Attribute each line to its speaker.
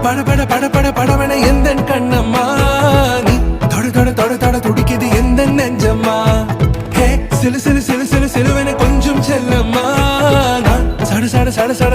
Speaker 1: பட பட பட பட படவன எந்த கண்ணம்மா நீ தொட தொட தொட தொட துடிக்குது எந்த நெஞ்சம்மா ஹே சிலு சிலு சிலு சிலு சிலுவன கொஞ்சம் செல்லம்மா சட சட சட சட